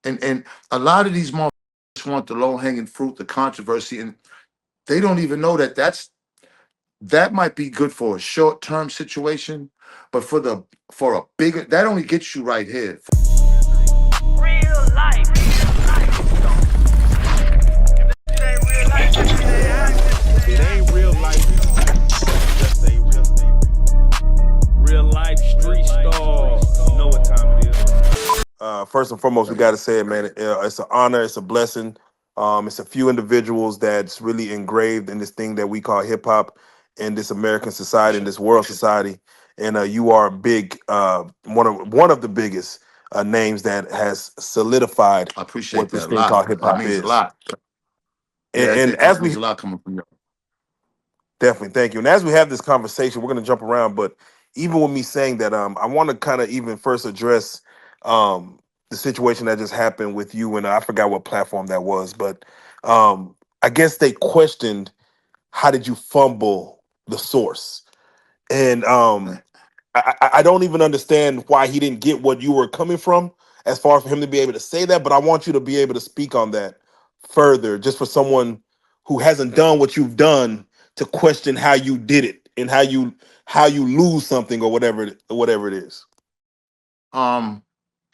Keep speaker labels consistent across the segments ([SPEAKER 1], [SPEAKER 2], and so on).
[SPEAKER 1] And a lot of these motherfuckers want the low hanging fruit, the controversy, and they don't even know that that might be good for a short term situation, but for a bigger, that only gets you right here.
[SPEAKER 2] Real life.
[SPEAKER 3] If it ain't real life, just say real life street stars. You know what time it is. First and foremost, we got to say it, man. It's an honor. It's a blessing. It's a few individuals that's really engraved in this thing that we call hip hop in this American society, in this world society. And you are a big, one of the biggest names that has solidified
[SPEAKER 1] I appreciate
[SPEAKER 3] what
[SPEAKER 1] that
[SPEAKER 3] this
[SPEAKER 1] a
[SPEAKER 3] thing
[SPEAKER 1] lot.
[SPEAKER 3] called hip
[SPEAKER 1] That
[SPEAKER 3] hop
[SPEAKER 1] means a
[SPEAKER 3] is.
[SPEAKER 1] lot.
[SPEAKER 3] And,
[SPEAKER 1] Yeah,
[SPEAKER 3] and
[SPEAKER 1] it
[SPEAKER 3] as
[SPEAKER 1] means
[SPEAKER 3] we
[SPEAKER 1] a lot coming from you.
[SPEAKER 3] Definitely, thank you. And as we have this conversation, we're going to jump around. But even with me saying that, I want to kind of even first address the situation that just happened with you, and I forgot what platform that was, but I guess they questioned how did you fumble the source, and I don't even understand why he didn't get what you were coming from, as far as for him to be able to say that. But I want you to be able to speak on that further, just for someone who hasn't done what you've done to question how you did it and how you lose something or whatever it is.
[SPEAKER 1] Um,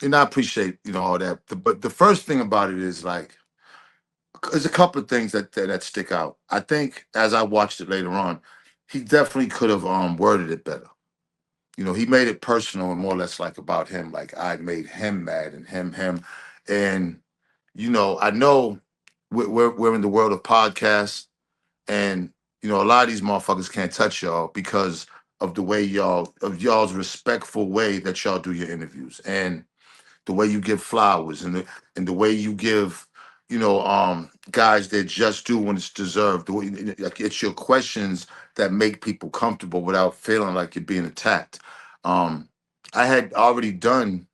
[SPEAKER 1] and I appreciate all that. But the first thing about it is like there's a couple of things that stick out. I think as I watched it later on, he definitely could have worded it better. He made it personal and more or less like about him, like I made him mad and him. And I know we're in the world of podcasts, and a lot of these motherfuckers can't touch y'all because of the way y'all's respectful way that y'all do your interviews, and the way you give flowers, and the way you give guys that just do when it's deserved. The way, like, it's your questions that make people comfortable without feeling like you're being attacked. um I had already done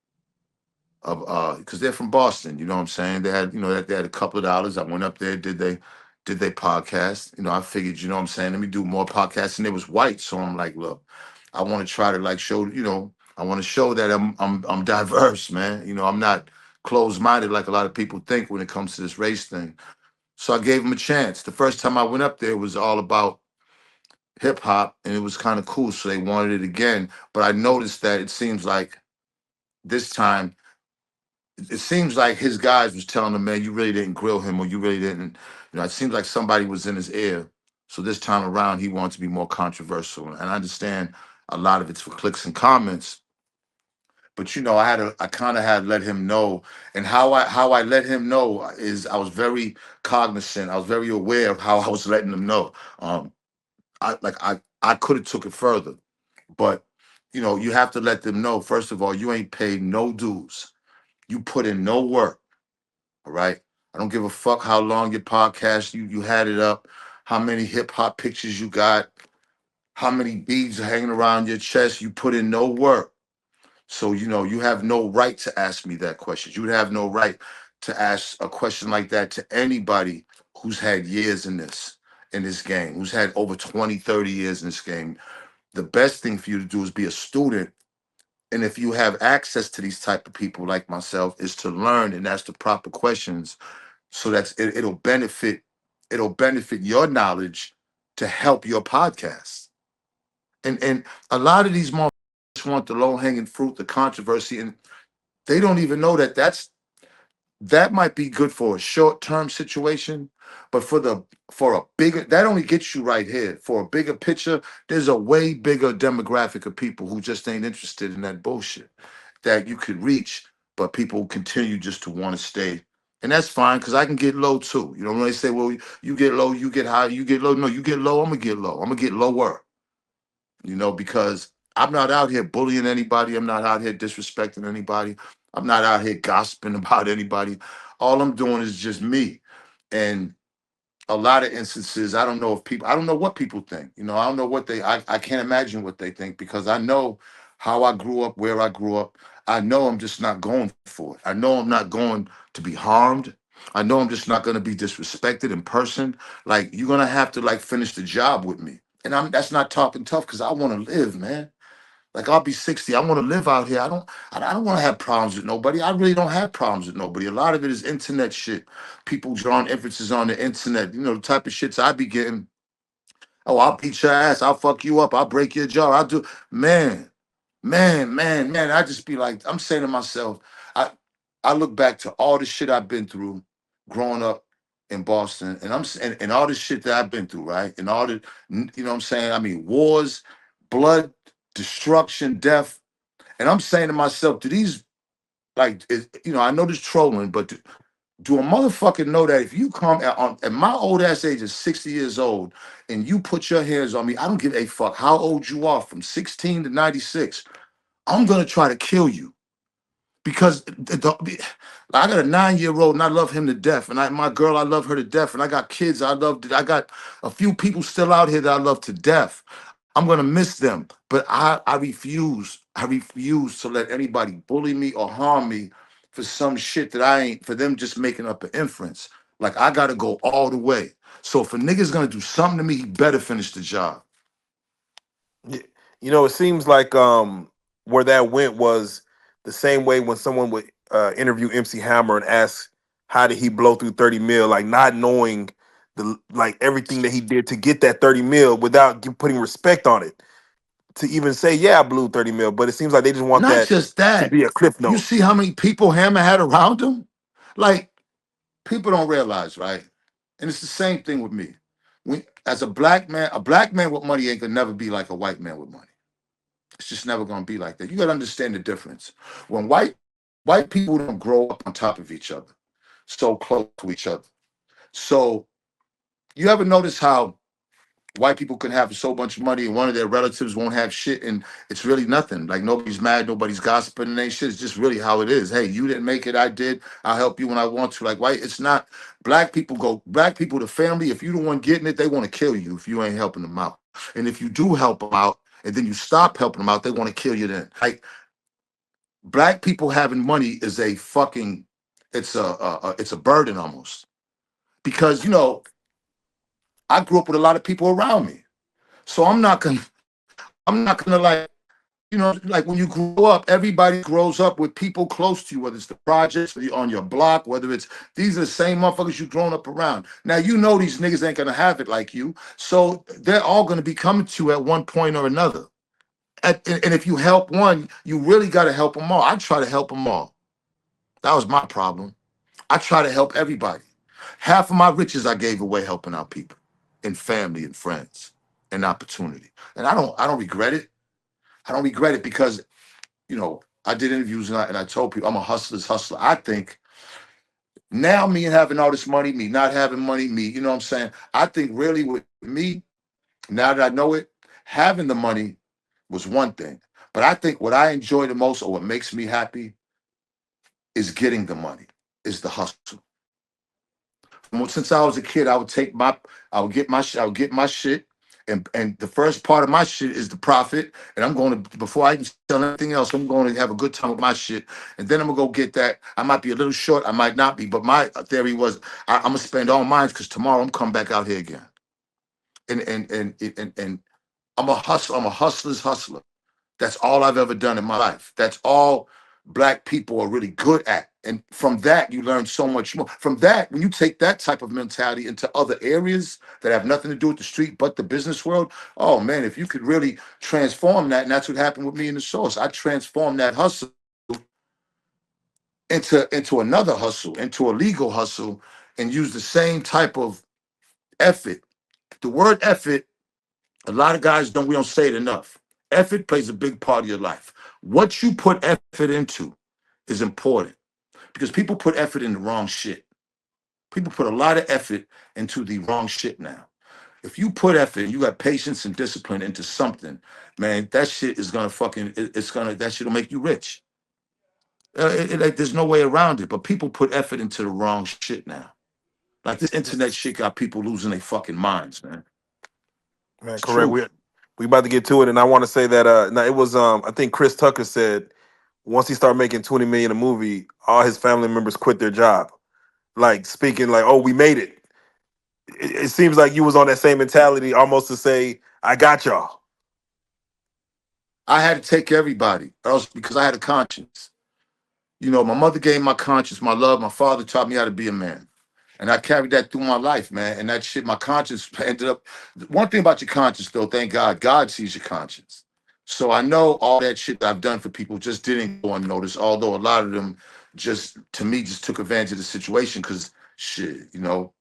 [SPEAKER 1] because they're from Boston, you know what I'm saying? They had a couple of dollars. I went up there, did they podcast. I figured, you know what I'm saying, let me do more podcasts, and it was white. So I'm like, look, I want to try to like show, I want to show that I'm diverse, man. I'm not closed-minded like a lot of people think when it comes to this race thing. So I gave him a chance. The first time I went up there, it was all about hip hop, and it was kind of cool. So they wanted it again. But I noticed that it seems like this time it seems like his guys was telling him, man, you really didn't grill him, or you really didn't. It seems like somebody was in his ear. So this time around, he wants to be more controversial. And I understand a lot of it's for clicks and comments. But I kind of had let him know, and how I let him know is I was very cognizant. I was very aware of how I was letting him know. I could have took it further, but you have to let them know. First of all, you ain't paid no dues. You put in no work. All right. I don't give a fuck how long your podcast you had it up, how many hip hop pictures you got, how many beads are hanging around your chest. You put in no work. So you have no right to ask me that question. You would have no right to ask a question like that to anybody who's had years in this game, who's had over 20, 30 years in this game. The best thing for you to do is be a student. And if you have access to these type of people like myself, is to learn and ask the proper questions, so it'll benefit your knowledge to help your podcast. And a lot of these motherfuckers want the low hanging fruit, the controversy, and they don't even know that might be good for a short term situation, but for a bigger, that only gets you right here. For a bigger picture, there's a way bigger demographic of people who just ain't interested in that bullshit that you could reach, but people continue just to want to stay. And that's fine, because I can get low too. When they say, well, you get low, you get high, you get low. No, you get low, I'm gonna get low. I'm gonna get lower, because I'm not out here bullying anybody. I'm not out here disrespecting anybody. I'm not out here gossiping about anybody. All I'm doing is just me. And a lot of instances, I don't know what people think. I don't know I can't imagine what they think, because I know how I grew up, where I grew up. I know I'm just not going for it. I know I'm not going to be harmed. I know I'm just not going to be disrespected in person. Like, you're going to have to like finish the job with me. And that's not talking tough, because I want to live, man. Like I'll be 60. I want to live out here. I don't want to have problems with nobody. I really don't have problems with nobody. A lot of it is internet shit. People drawing inferences on the internet. You know, the type of shits I be getting. Oh, I'll beat your ass. I'll fuck you up. I'll break your jaw. I'll do man, man. I just be like, I'm saying to myself, I I look back to all the shit I've been through growing up in Boston, and and all the shit that I've been through, right? And all the you know what I'm saying? I mean, wars, blood, destruction, death. And I'm saying to myself, do these you know, I know this trolling, but do a motherfucker know that if you come at my old ass age of 60 years old and you put your hands on me, I don't give a fuck how old you are, from 16 to 96, I'm gonna try to kill you. Because I got a 9-year old and I love him to death. And my girl, I love her to death. And I got kids I got a few people still out here that I love to death. I'm gonna miss them. But I refuse. I refuse to let anybody bully me or harm me for some shit that I ain't, for them just making up an inference. Like I gotta go all the way. So if a nigga's gonna do something to me, he better finish the job.
[SPEAKER 3] Y- You know, it seems like where that went was the same way when someone would interview MC Hammer and ask how did he blow through 30 mil, like not knowing the like everything that he did to get that 30 mil without putting respect on it. To even say, yeah, I blew 30 mil, but it seems like they just want
[SPEAKER 1] Not
[SPEAKER 3] that
[SPEAKER 1] just
[SPEAKER 3] to
[SPEAKER 1] that.
[SPEAKER 3] be a cliff
[SPEAKER 1] You
[SPEAKER 3] note.
[SPEAKER 1] see how many people Hammer had around him? Like, people don't realize, right? And it's the same thing with me. As a black man with money ain't gonna never be like a white man with money. It's just never gonna be like that. You gotta understand the difference. When white people don't grow up on top of each other, so close to each other. So you ever notice how white people can have so much money and one of their relatives won't have shit, and it's really nothing. Like nobody's mad, nobody's gossiping and ain't shit. It's just really how it is. Hey, you didn't make it, I did. I'll help you when I want to. Like white, it's not. Black people, the family, if you the one getting it, they want to kill you if you ain't helping them out. And if you do help them out and then you stop helping them out, they want to kill you then. Like black people having money is a fucking, it's a burden almost. Because you know, I grew up with a lot of people around me. So I'm not gonna like, you know, like when you grow up, everybody grows up with people close to you, whether it's the projects on your block, whether it's these are the same motherfuckers you've grown up around. Now you know these niggas ain't gonna have it like you, so they're all gonna be coming to you at one point or another. And if you help one, you really gotta help them all. I try to help them all. That was my problem. I try to help everybody. Half of my riches I gave away helping out people and family and friends and opportunity. And I don't regret it. I don't regret it because, you know, I did interviews and I told people I'm a hustler's hustler. I think now me and having all this money, me not having money, me, you know what I'm saying? I think really with me, now that I know it, having the money was one thing. But I think what I enjoy the most or what makes me happy is getting the money, is the hustle. Since I was a kid, I would get my shit, and the first part of my shit is the profit. And I'm going to, before I even sell anything else, I'm going to have a good time with my shit, and then I'm gonna go get that. I might be a little short, I might not be, but my theory was I'm gonna spend all mine because tomorrow I'm coming back out here again. And I'm a hustler. I'm a hustler's hustler. That's all I've ever done in my life. That's all black people are really good at. And from that, you learn so much more. From that, when you take that type of mentality into other areas that have nothing to do with the street but the business world, oh man, if you could really transform that, and that's what happened with me in the source. I transformed that hustle into another hustle, into a legal hustle, and use the same type of effort. The word effort, a lot of guys don't, we don't say it enough. Effort plays a big part of your life. What you put effort into is important because people put effort in the wrong shit. People put a lot of effort into the wrong shit now. If you put effort and you got patience and discipline into something, man, that shit is gonna fucking, it's gonna, that shit'll make you rich. Like, there's no way around it. But people put effort into the wrong shit now. Like this internet shit got people losing their fucking minds, man.
[SPEAKER 3] Man,
[SPEAKER 1] It's
[SPEAKER 3] correct.
[SPEAKER 1] true.
[SPEAKER 3] We about to get to it, and I want to say that now it was I think Chris Tucker said once he started making 20 million a movie, all his family members quit their job. Like speaking like, oh, we made it. It. It seems like you was on that same mentality, almost to say, I got y'all.
[SPEAKER 1] I had to take everybody, else because I had a conscience. You know, my mother gave my conscience, my love. My father taught me how to be a man. And I carried that through my life, man. And that shit, my conscience ended up. One thing about your conscience, though, thank God, God sees your conscience. So I know all that shit that I've done for people just didn't go unnoticed, although a lot of them just, to me, just took advantage of the situation because shit, you know,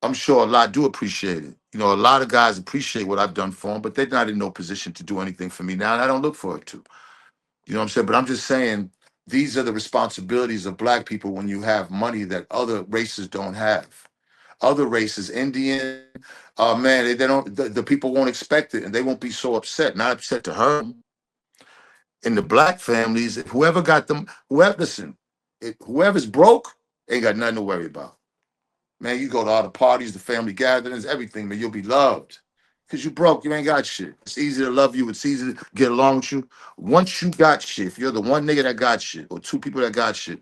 [SPEAKER 1] I'm sure a lot do appreciate it. You know, a lot of guys appreciate what I've done for them, but they're not in no position to do anything for me now, and I don't look for it to. You know what I'm saying? But I'm just saying these are the responsibilities of black people when you have money that other races don't have. Other races, Indian, man, they don't. The people won't expect it, and they won't be so upset. Not upset to hurt them. In the black families, if whoever got them, whoever listen, whoever's broke ain't got nothing to worry about. Man, you go to all the parties, the family gatherings, everything, man, you'll be loved. Because you broke, you ain't got shit. It's easy to love you, it's easy to get along with you. Once you got shit, if you're the one nigga that got shit, or two people that got shit,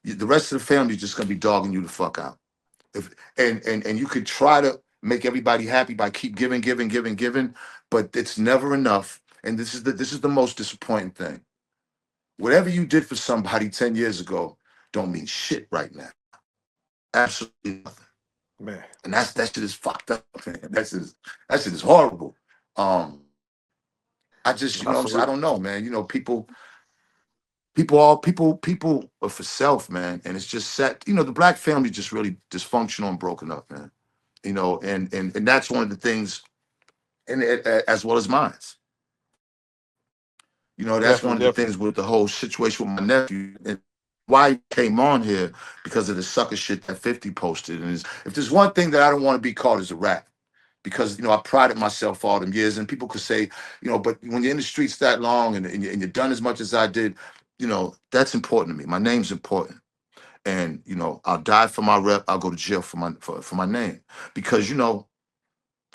[SPEAKER 1] the rest of the family is just gonna be dogging you the fuck out. If and you could try to make everybody happy by keep giving, giving, giving, giving, but it's never enough. And this is the most disappointing thing. Whatever you did for somebody 10 years ago don't mean shit right now. Absolutely nothing.
[SPEAKER 3] Man,
[SPEAKER 1] And that shit is fucked up. Man. That shit is horrible. Um, I just, you know what I'm saying? I
[SPEAKER 3] absolutely.
[SPEAKER 1] don't know, man. You know, people are for self, man. And it's just set, you know, the black family just really dysfunctional and broken up, man. You know, and that's one of the things, and as well as mine. You know, that's one
[SPEAKER 3] Definitely,
[SPEAKER 1] of the
[SPEAKER 3] definitely.
[SPEAKER 1] things with the whole situation with my nephew and why he came on here because of the sucker shit that 50 posted. And if there's one thing that I don't want to be called as a rat, because you know I prided myself all them years, and people could say, you know, but when you're in the streets that long and you're done as much as I did, you know, that's important to me. My name's important, and you know, I'll die for my rep. I'll go to jail for my name, because you know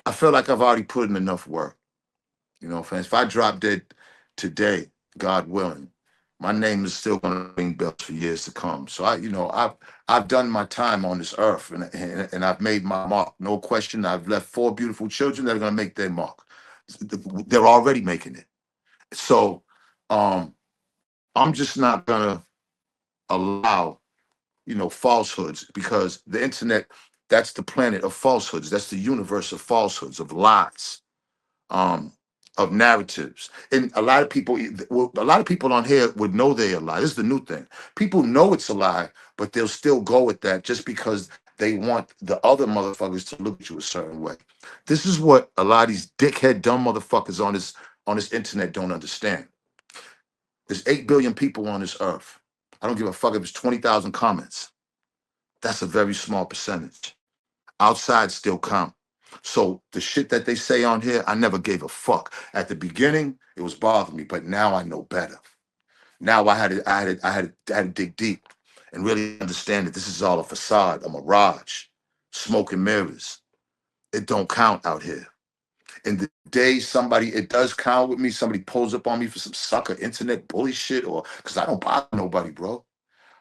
[SPEAKER 1] I feel like I've already put in enough work. You know, fans. If I drop dead today, God willing, my name is still going to ring bells for years to come. So I, you know, I've done my time on this earth, and I've made my mark. No question. I've left four beautiful children that are going to make their mark. They're already making it. So I'm just not going to allow, you know, falsehoods, because the internet, that's the planet of falsehoods. That's the universe of falsehoods, of lies, um, of narratives. And a lot of people on here would know they're a lie. This is the new thing. People know it's a lie, but they'll still go with that just because they want the other motherfuckers to look at you a certain way. This is what a lot of these dickhead dumb motherfuckers on this internet don't understand. There's 8 billion people on this earth. I don't give a fuck if it's 20,000 comments. That's a very small percentage. Outside still count. So the shit that they say on here, I never gave a fuck. At the beginning, it was bothering me, but now I know better. Now I had to dig deep and really understand that this is all a facade, a mirage, smoke and mirrors. It don't count out here. And the day somebody, it does count with me, somebody pulls up on me for some sucker internet bully shit, or because I don't bother nobody, bro.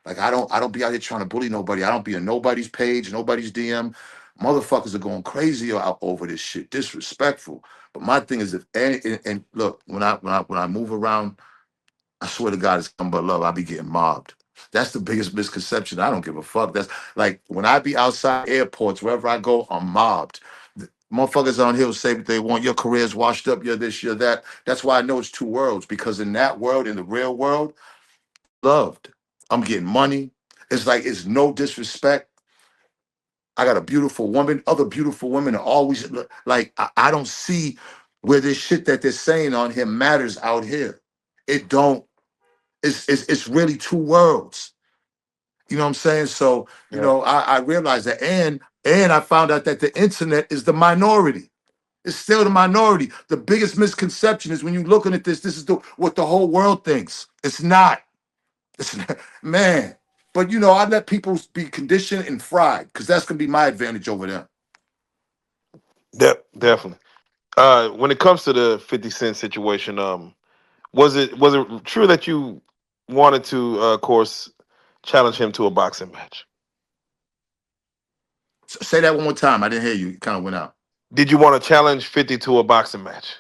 [SPEAKER 1] Like I don't be out here trying to bully nobody. I don't be in nobody's page, nobody's DM. Motherfuckers are going crazy out over this shit, disrespectful. But my thing is, if and look, when I move around, I swear to God, it's nothing but love. I be getting mobbed. That's the biggest misconception. I don't give a fuck. That's like when I be outside airports, wherever I go, I'm mobbed. Motherfuckers on here will say what they want. Your career's washed up. You're this, you're that. That's why I know it's two worlds, because in that world, in the real world, loved. I'm getting money. It's like it's no disrespect. I got a beautiful woman. Other beautiful women are always like I don't see where this shit that they're saying on here matters out here. It don't. It's really two worlds. You know what I'm saying? So you
[SPEAKER 3] Yeah.
[SPEAKER 1] know I realized that, and I found out that the internet is the minority. It's still the minority. The biggest misconception is when you're looking at this. This is what the whole world thinks. It's not. Man, but you know, I let people be conditioned and fried because that's gonna be my advantage over them.
[SPEAKER 3] Definitely. When it comes to the 50 Cent situation, was it true that you wanted to, of course, challenge him to a boxing match?
[SPEAKER 1] Say that one more time. I didn't hear you. It kind of went out.
[SPEAKER 3] Did you want to challenge 50 to a boxing match?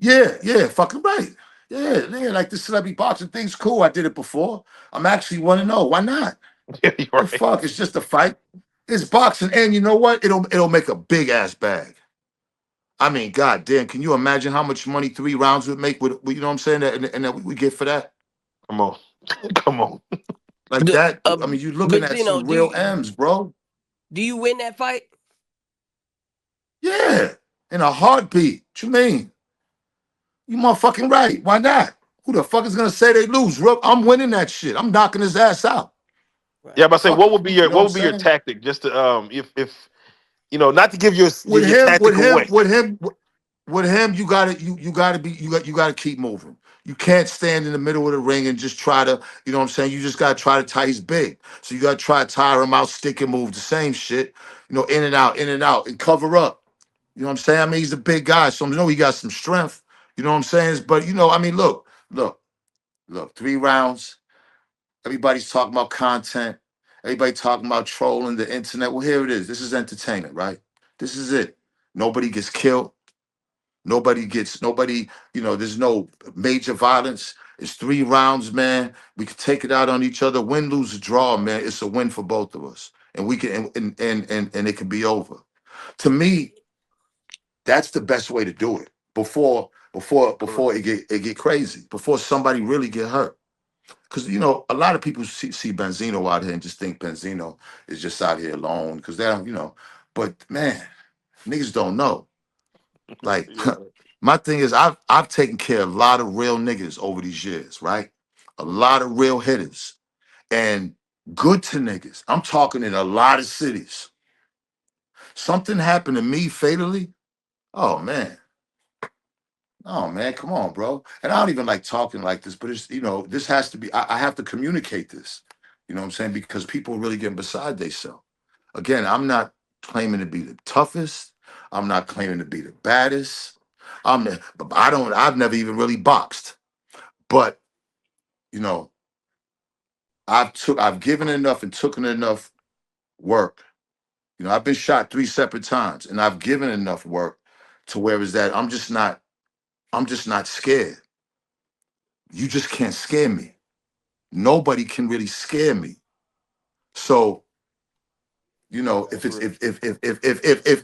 [SPEAKER 1] Yeah, yeah, fucking right. Yeah, yeah, like the celebrity boxing thing's cool. I did it before. I'm actually want to know why not?
[SPEAKER 3] Yeah, you're
[SPEAKER 1] The
[SPEAKER 3] right.
[SPEAKER 1] fuck? It's just a fight. It's boxing, and you know what? It'll make a big ass bag. I mean, god damn, can you imagine how much money 3 rounds would make with you know what I'm saying? And that we get for that?
[SPEAKER 3] Come on, come on.
[SPEAKER 1] Like
[SPEAKER 4] The,
[SPEAKER 1] that. I mean, you're looking at
[SPEAKER 4] Benzino,
[SPEAKER 1] some
[SPEAKER 4] do
[SPEAKER 1] real
[SPEAKER 4] you
[SPEAKER 1] M's, bro.
[SPEAKER 4] do you win that fight?
[SPEAKER 1] Yeah. In a heartbeat. What you mean? You motherfucking right. Why not? Who the fuck is gonna say they lose? Rook? I'm winning that shit. I'm knocking his ass out.
[SPEAKER 3] Yeah,
[SPEAKER 4] Right.
[SPEAKER 3] but I say,
[SPEAKER 1] Fuck
[SPEAKER 3] what
[SPEAKER 1] it.
[SPEAKER 3] would be
[SPEAKER 1] You
[SPEAKER 3] your
[SPEAKER 1] know what
[SPEAKER 3] what
[SPEAKER 1] I'm
[SPEAKER 3] would be your
[SPEAKER 1] saying?
[SPEAKER 3] tactic? Just to if not to give your
[SPEAKER 1] With
[SPEAKER 3] your
[SPEAKER 1] him, with
[SPEAKER 3] tactic
[SPEAKER 1] him,
[SPEAKER 3] away.
[SPEAKER 1] with him, with him, you gotta be you gotta keep moving. You can't stand in the middle of the ring and just try to, you know what I'm saying? You just gotta try to tie. He's big. So you gotta try to tire him out, stick and move, the same shit, in and out, and cover up. You know what I'm saying? I mean, he's a big guy, so I know he got some strength. You know what I'm saying? But I mean, look, 3 rounds. Everybody's talking about content. Everybody talking about trolling the internet. Well, here it is. This is entertainment, right? This is it. Nobody gets killed. Nobody, there's no major violence. It's 3 rounds, man. We can take it out on each other. Win, lose, or draw, man. It's a win for both of us. And we can and it can be over. To me, that's the best way to do it. Before it get crazy. Before somebody really get hurt. Because a lot of people see Benzino out here and just think Benzino is just out here alone because they don't, but man, niggas don't know. Like
[SPEAKER 3] You're right.
[SPEAKER 1] my thing is I've taken care of a lot of real niggas over these years, right? A lot of real hitters and good to niggas. I'm talking in a lot of cities. Something happened to me fatally. Oh man. Oh man, come on, bro. And I don't even like talking like this, but it's this has to be. I have to communicate this. You know what I'm saying? Because people really getting beside themselves. Again, I'm not claiming to be the toughest. I'm not claiming to be the baddest. I don't. I've never even really boxed, but you know, I've given enough and taken enough work. I've been shot 3 separate times, and I've given enough work to where is that I'm just not. I'm just not scared. You just can't scare me. Nobody can really scare me. So, if
[SPEAKER 3] That's
[SPEAKER 1] it's
[SPEAKER 3] real.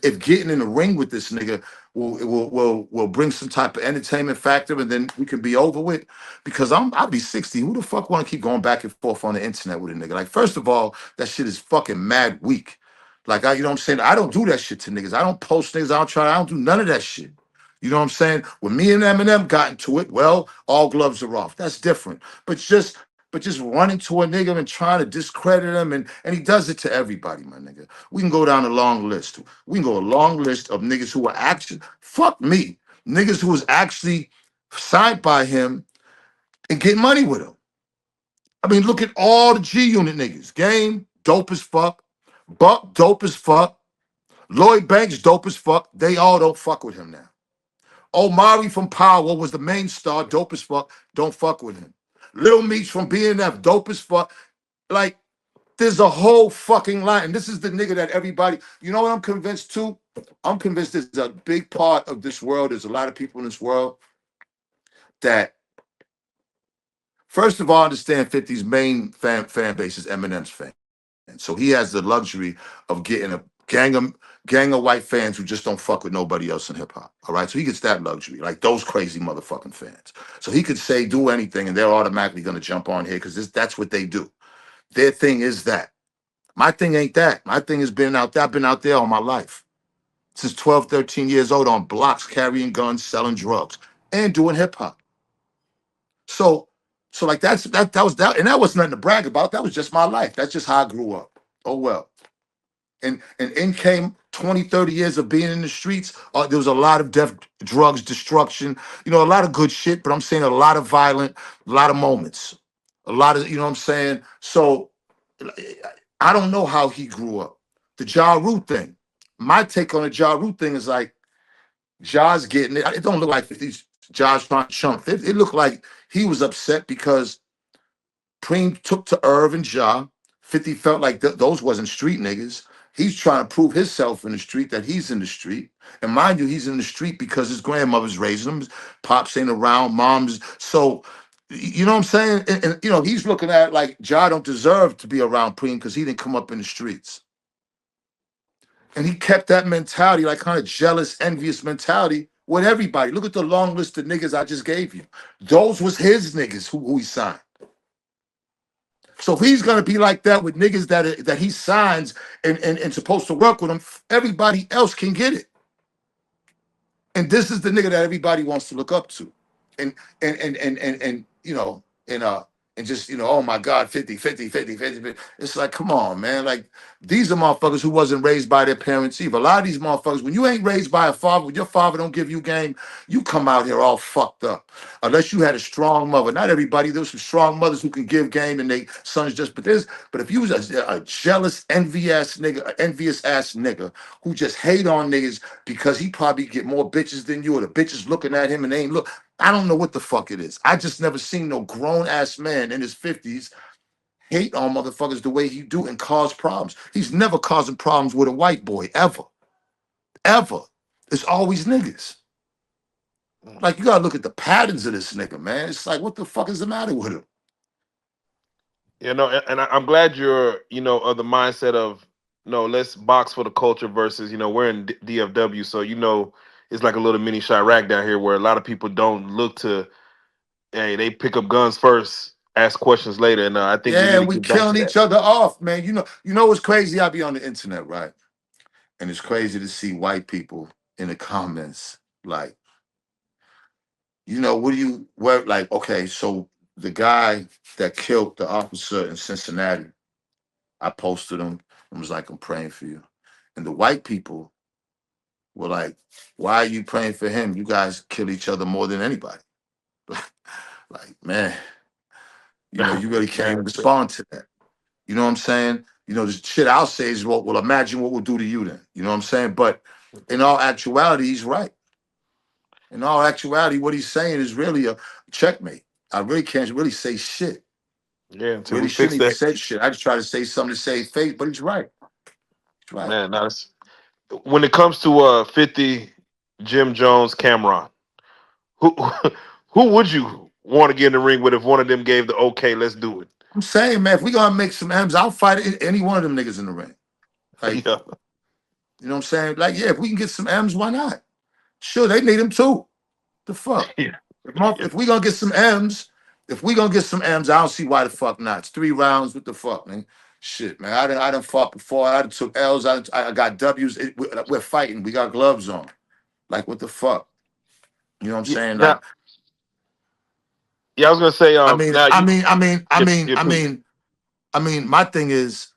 [SPEAKER 1] if getting in the ring with this nigga will bring some type of entertainment factor and then we can be over with because I'll be 60. Who the fuck want to keep going back and forth on the internet with a nigga? Like, first of all, that shit is fucking mad weak. Like you know what I'm saying? I don't do that shit to niggas. I don't post niggas, I don't do none of that shit. You know what I'm saying? When me and Eminem got into it, well, all gloves are off. That's different. But just running to a nigga and trying to discredit him, and he does it to everybody, my nigga. We can go down a long list. We can go a long list of niggas who were actually fuck me, niggas who was actually signed by him and get money with him. I mean, look at all the G Unit niggas. Game dope as fuck. Buck dope as fuck. Lloyd Banks dope as fuck. They all don't fuck with him now. Omari from Power was the main star, dope as fuck. Don't fuck with him. Lil Meech from BNF, dope as fuck. Like, there's a whole fucking line. And this is the nigga that everybody, you know what I'm convinced too? I'm convinced there's a big part of this world, there's a lot of people in this world that, first of all, understand 50's main fan base is Eminem's fan. So he has the luxury of getting a gang of white fans who just don't fuck with nobody else in hip hop. All right. So he gets that luxury, like those crazy motherfucking fans. So he could say, do anything, and they're automatically gonna jump on here because that's what they do. Their thing is that. My thing ain't that. My thing has been out there. I've been out there all my life. Since 12, 13 years old on blocks, carrying guns, selling drugs, and doing hip hop. So, like that was that, and that was nothing to brag about. That was just my life. That's just how I grew up. Oh well. And in came 20, 30 years of being in the streets. There was a lot of death, drugs, destruction, a lot of good shit, but I'm saying a lot of violent, a lot of moments. A lot of, you know what I'm saying? So I don't know how he grew up. The Ja Rule thing. My take on the Ja Rule thing is like Ja's getting it. It don't look like these Ja's trying to chump. It looked like he was upset because Preem took to Irv and Ja. 50 felt like those wasn't street niggas. He's trying to prove himself in the street that he's in the street. And mind you, he's in the street because his grandmother's raising him. His pops ain't around, mom's. So, you know what I'm saying? And you know, he's looking at it like Ja don't deserve to be around Preem because he didn't come up in the streets. And he kept that mentality, like kind of jealous, envious mentality with everybody. Look at the long list of niggas I just gave you. Those was his niggas who he signed. So if he's gonna be like that with niggas that he signs and supposed to work with him, everybody else can get it. And this is the nigga that everybody wants to look up to. And you know, and just, you know, oh my God, 50, 50, 50, 50, 50. It's like, come on, man. Like, these are motherfuckers who wasn't raised by their parents either. A lot of these motherfuckers, when you ain't raised by a father, when your father don't give you game, you come out here all fucked up. Unless you had a strong mother. Not everybody, there's some strong mothers who can give game and they sons just, but if you was a jealous, envious ass nigga who just hate on niggas because he probably get more bitches than you, or the bitches looking at him and they ain't look. I don't know what the fuck it is. I just never seen no grown ass man in his 50s hate on motherfuckers the way he do and cause problems. He's never causing problems with a white boy, ever. Ever. It's always niggas. Like, you gotta look at the patterns of this nigga, man. It's like, what the fuck is the matter with him?
[SPEAKER 3] You know, and I'm glad you're, you know, of the mindset of, no, let's box for the culture versus, you know, we're in DFW, so, you know, it's like a little mini Chirac down here where a lot of people don't look to, hey, they pick up guns first, ask questions later, and I think we need
[SPEAKER 1] Yeah,
[SPEAKER 3] to
[SPEAKER 1] we
[SPEAKER 3] get back to
[SPEAKER 1] killing
[SPEAKER 3] that.
[SPEAKER 1] each other off, man. You know what's crazy? I be on the internet, right? And it's crazy to see white people in the comments, like, you know, what do you what like, okay, so the guy that killed the officer in Cincinnati, I posted him and was like, I'm praying for you. And the white people were like, why are you praying for him? You guys kill each other more than anybody. Like, man, you know, you really can't
[SPEAKER 3] Man,
[SPEAKER 1] even respond to that. You know what I'm saying? You know, the shit I'll say is, well, imagine what we'll do to you then. You know what I'm saying? But in all actuality, he's right. In all actuality, what he's saying is really a checkmate. I really can't really say shit.
[SPEAKER 3] yeah, until
[SPEAKER 1] Really
[SPEAKER 3] we fix
[SPEAKER 1] shouldn't even
[SPEAKER 3] that,
[SPEAKER 1] say shit. I just try to say something to save face, but he's right. He's right.
[SPEAKER 3] man. That's when it comes to 50, Jim Jones, Cameron. Who who would you want to get in the ring with if one of them gave the okay, let's do it?
[SPEAKER 1] I'm saying, man, if we gonna make some M's, I'll fight any one of them niggas in the ring. Like,
[SPEAKER 3] Yeah,
[SPEAKER 1] you know what I'm saying? Like, yeah, if we can get some M's, why not? Sure, they need them too. The fuck?
[SPEAKER 3] yeah,
[SPEAKER 1] If we gonna get some M's, if we gonna get some M's, I don't see why the fuck not. It's 3 rounds. What the fuck, man? Shit, man. I done fought before. I done took L's. I got W's. We're fighting. We got gloves on. Like, what the fuck? You know what I'm
[SPEAKER 3] yeah.
[SPEAKER 1] saying?
[SPEAKER 3] Now,
[SPEAKER 1] Like,
[SPEAKER 3] yeah, I was gonna say,
[SPEAKER 1] I mean,
[SPEAKER 3] now
[SPEAKER 1] I
[SPEAKER 3] you,
[SPEAKER 1] mean, I mean, I
[SPEAKER 3] yeah,
[SPEAKER 1] mean,
[SPEAKER 3] yeah,
[SPEAKER 1] I
[SPEAKER 3] please.
[SPEAKER 1] mean, my thing is,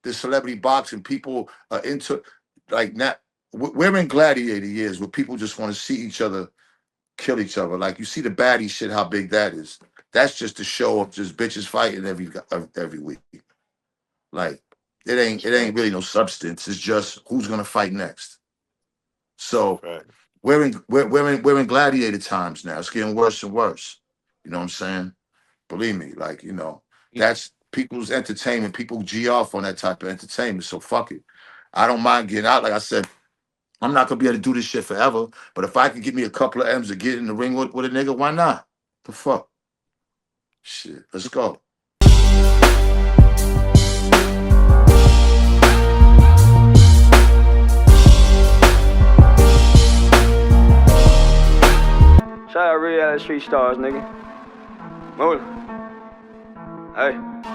[SPEAKER 1] the celebrity boxing people are into, like, not. We're in gladiator years where people just want to see each other kill each other. Like, you see the baddie shit, how big that is. That's just a show of just bitches fighting every week. Like, it ain't really no substance. It's just who's gonna fight next. So
[SPEAKER 3] Right.
[SPEAKER 1] we're in gladiator times now. It's getting worse and worse. You know what I'm saying? Believe me, like, you know, that's people's entertainment. People G off on that type of entertainment. So fuck it. I don't mind getting out. Like I said, I'm not gonna be able to do this shit forever. But if I can get me a couple of M's to get in the ring with a nigga, why not? The fuck? Shit. Let's go.
[SPEAKER 2] Shout out Reallyfe Street Stars, nigga. Move. Hey.